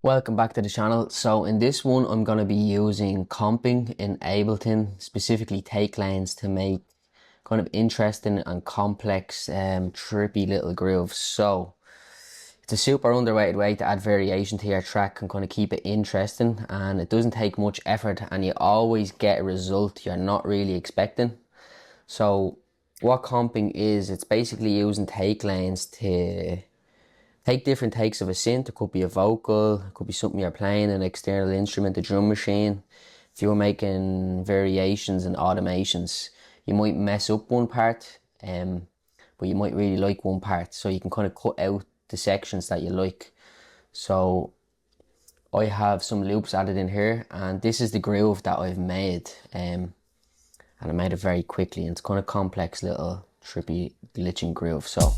Welcome back to the channel. So in this one I'm going to be using comping in Ableton, specifically take lanes to make kind of interesting and complex trippy little grooves. So it's a super underrated way to add variation to your track and kind of keep it interesting, and it doesn't take much effort and you always get a result you're not really expecting. So what comping is, it's basically using take lanes to take different takes of a synth. It could be a vocal, it could be something you're playing, an external instrument, a drum machine. If you're making variations and automations, you might mess up one part, but you might really like one part. So you can kind of cut out the sections that you like. So I have some loops added in here, and this is the groove that I've made. And I made it very quickly, and it's kind of complex little trippy glitching groove. So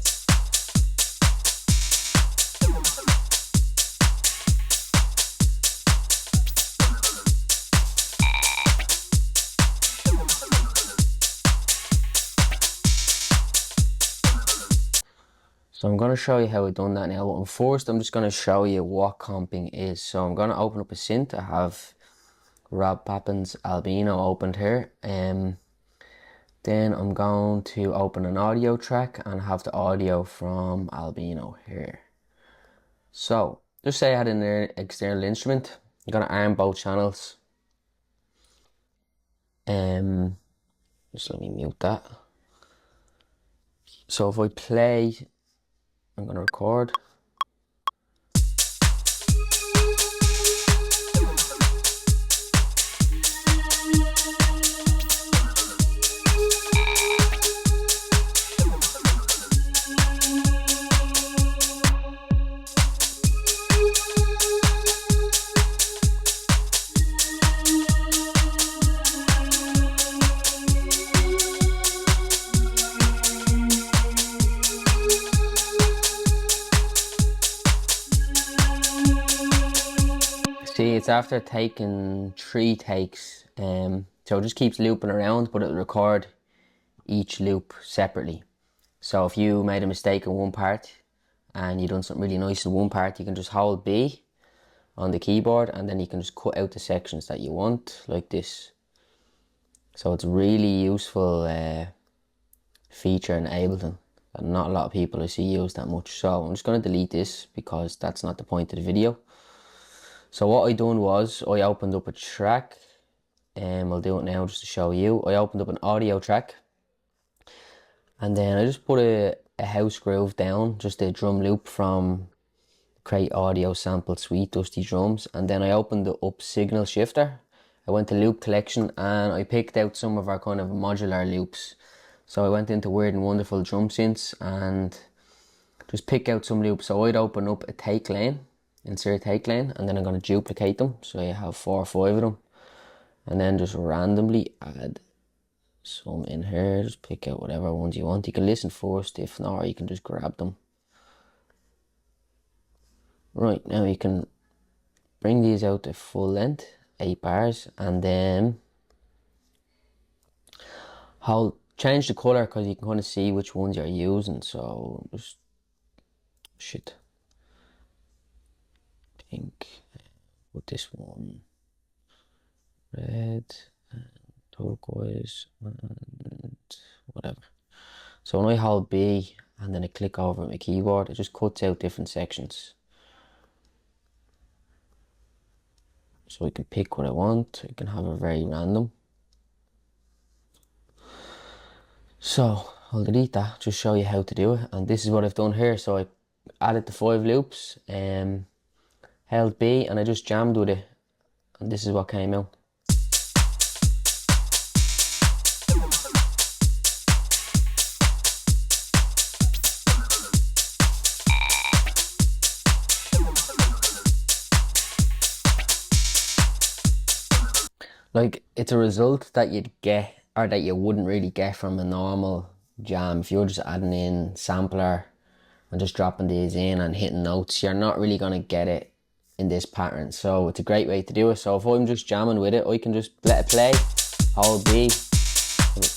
I'm going to show you how I've done that now. But first I'm just going to show you what comping is. So I'm going to open up a synth. I have Rob Pappin's Albino opened here. Then I'm going to open an audio track and have the audio from Albino here. So just say I had an external instrument. I'm going to arm both channels. Just let me mute that. So if I play, I'm going to record. See, it's after taking 3 takes, so it just keeps looping around, but it'll record each loop separately. So if you made a mistake in one part and you done something really nice in one part, you can just hold B on the keyboard and then you can just cut out the sections that you want, like this. So it's a really useful feature in Ableton that not a lot of people I see use that much. So I'm just going to delete this because that's not the point of the video. So what I done was I opened up a track, and I'll do it now just to show you. I opened up an audio track and then I just put a house groove down, just a drum loop from Create Audio Sample Suite Dusty Drums, and then I opened up Signal Shifter. I went to Loop Collection and I picked out some of our kind of modular loops. So I went into Weird and Wonderful Drum Synths and just pick out some loops. So I'd open up a take lane, insert take lane, and then I'm going to duplicate them, so you have 4 or 5 of them, and then just randomly add some in here. Just pick out whatever ones you want. You can listen first, if not, you can just grab them. Right, now you can bring these out to full length, 8 bars, and then change the color because you can kind of see which ones you're using. So just pink, put this one red and turquoise and whatever. So when I hold B and then I click over my keyboard, it just cuts out different sections. So I can pick what I want. I can have it very random. So I'll delete that, just show you how to do it. And this is what I've done here. So I added the 5 loops, held B, and I just jammed with it, and this is what came out. Like, it's a result that you'd get, or that you wouldn't really get from a normal jam. If you're just adding in sampler and just dropping these in and hitting notes, you're not really going to get it in this pattern. So it's a great way to do it. So if I'm just jamming with it, I can just let it play, hold B,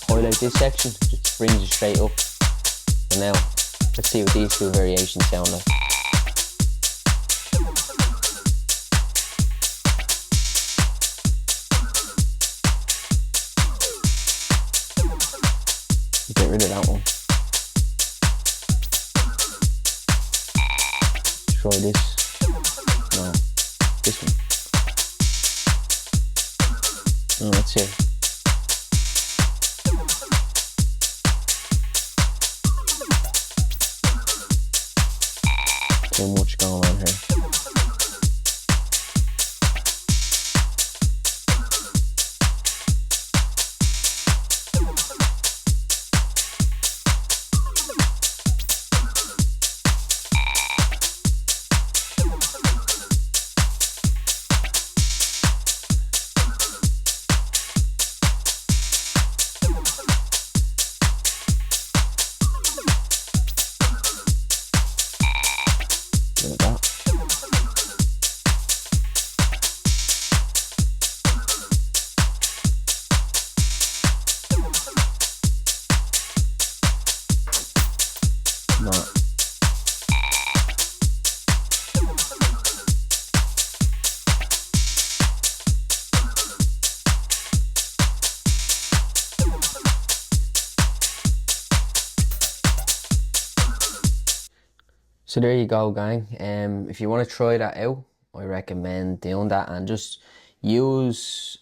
highlight this section, just brings it straight up. And now let's see what these 2 variations sound like. rid of that one. Try this. No, this one. No, that's it. Too much going on here. Like that. No. So there you go, gang. If you want to try that out, I recommend doing that, and just use,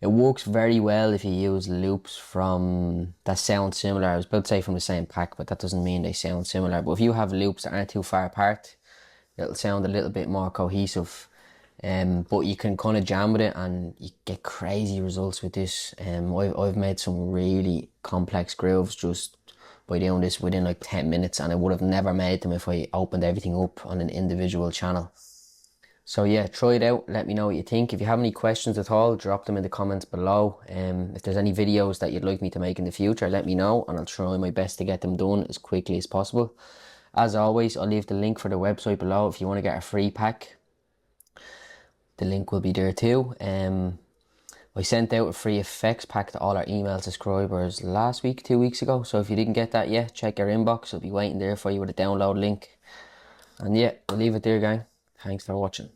it works very well if you use loops from that sound similar. I was about to say from the same pack, but that doesn't mean they sound similar. But if you have loops that aren't too far apart, it'll sound a little bit more cohesive. But you can kind of jam with it and you get crazy results with this. I've made some really complex grooves just by doing this within like 10 minutes, and I would have never made them if I opened everything up on an individual channel. So yeah, try it out, let me know what you think. If you have any questions at all, drop them in the comments below. If there's any videos that you'd like me to make in the future, let me know and I'll try my best to get them done as quickly as possible. As always, I'll leave the link for the website below if you want to get a free pack. The link will be there too. I sent out a free effects pack to all our email subscribers last week, 2 weeks ago. So if you didn't get that yet, check your inbox. It'll be waiting there for you with a download link. And yeah, I'll leave it there, gang. Thanks for watching.